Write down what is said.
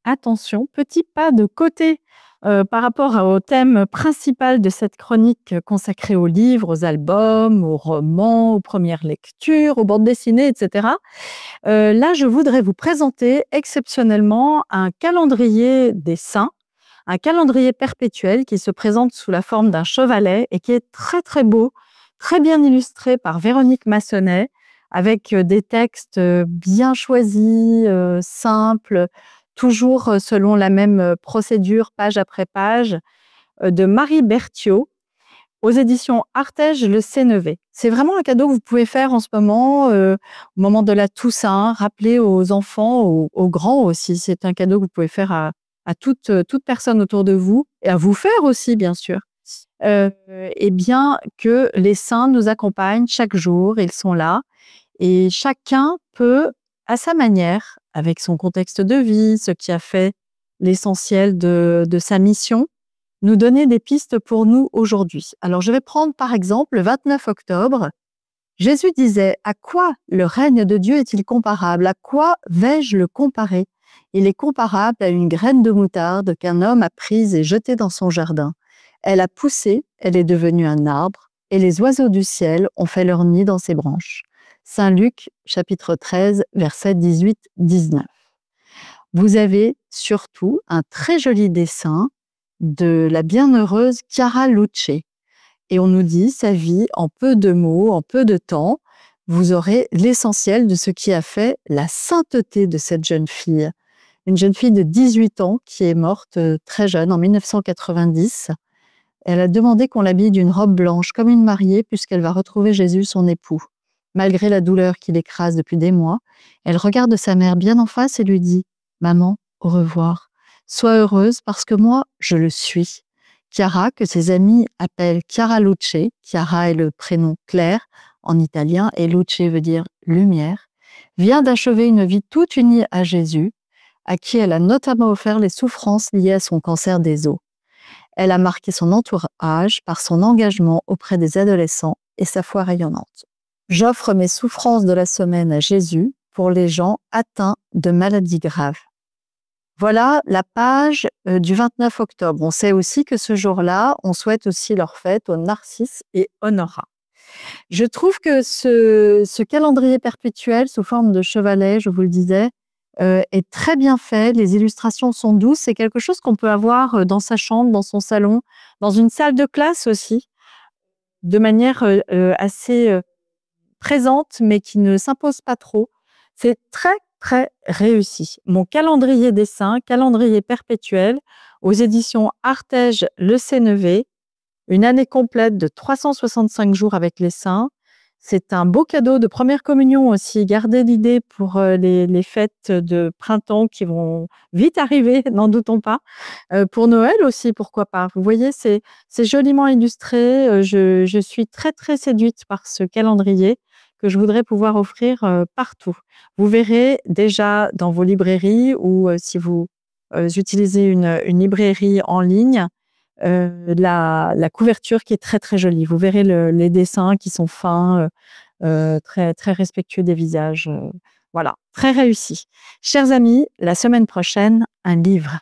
attention, petit pas de côté par rapport au thème principal de cette chronique consacrée aux livres, aux albums, aux romans, aux premières lectures, aux bandes dessinées, etc. Là, je voudrais vous présenter exceptionnellement un calendrier des saints, un calendrier perpétuel qui se présente sous la forme d'un chevalet et qui est très très beau, très bien illustré par Véronique Massonnet, avec des textes bien choisis, simples, toujours selon la même procédure, page après page, de Marie Berthiaud, aux éditions Artege Le Sénévé. C'est vraiment un cadeau que vous pouvez faire en ce moment, au moment de la Toussaint, rappeler aux enfants, aux grands aussi. C'est un cadeau que vous pouvez faire à toute personne autour de vous et à vous faire aussi, bien sûr. Et bien que les saints nous accompagnent chaque jour, ils sont là et chacun peut, à sa manière, avec son contexte de vie, ce qui a fait l'essentiel de sa mission, nous donner des pistes pour nous aujourd'hui. Alors, je vais prendre par exemple le 29 octobre. Jésus disait: « À quoi le règne de Dieu est-il comparable? À quoi vais-je le comparer? Il est comparable à une graine de moutarde qu'un homme a prise et jetée dans son jardin. Elle a poussé, elle est devenue un arbre, et les oiseaux du ciel ont fait leur nid dans ses branches. » Saint Luc, chapitre 13, versets 18-19. Vous avez surtout un très joli dessin de la bienheureuse Chiara Luce. Et on nous dit sa vie en peu de mots, en peu de temps. Vous aurez l'essentiel de ce qui a fait la sainteté de cette jeune fille. Une jeune fille de 18 ans qui est morte très jeune, en 1990. Elle a demandé qu'on l'habille d'une robe blanche comme une mariée puisqu'elle va retrouver Jésus, son époux. Malgré la douleur qui l'écrase depuis des mois, elle regarde sa mère bien en face et lui dit: « Maman, au revoir. Sois heureuse parce que moi, je le suis. » Chiara, que ses amis appellent Chiara Luce, Chiara est le prénom clair en italien et Luce veut dire lumière, vient d'achever une vie toute unie à Jésus, à qui elle a notamment offert les souffrances liées à son cancer des os. Elle a marqué son entourage par son engagement auprès des adolescents et sa foi rayonnante. J'offre mes souffrances de la semaine à Jésus pour les gens atteints de maladies graves. Voilà la page du 29 octobre. On sait aussi que ce jour-là, on souhaite aussi leur fête aux Narcisse et Honora. Je trouve que ce calendrier perpétuel sous forme de chevalet, je vous le disais, est très bien fait. Les illustrations sont douces. C'est quelque chose qu'on peut avoir dans sa chambre, dans son salon, dans une salle de classe aussi, de manière assez présente, mais qui ne s'impose pas trop. C'est très, très réussi. Mon calendrier des saints, calendrier perpétuel, aux éditions Artege Le Sénévé, une année complète de 365 jours avec les saints. C'est un beau cadeau de première communion aussi. Gardez l'idée pour les fêtes de printemps qui vont vite arriver, n'en doutons pas. Pour Noël aussi, pourquoi pas. Vous voyez, c'est joliment illustré. Je suis très, très séduite par ce calendrier que je voudrais pouvoir offrir partout. Vous verrez déjà dans vos librairies ou si vous utilisez une librairie en ligne, la couverture qui est très très jolie. Vous verrez les dessins qui sont fins, très très respectueux des visages. Voilà, très réussi. Chers amis, la semaine prochaine, un livre.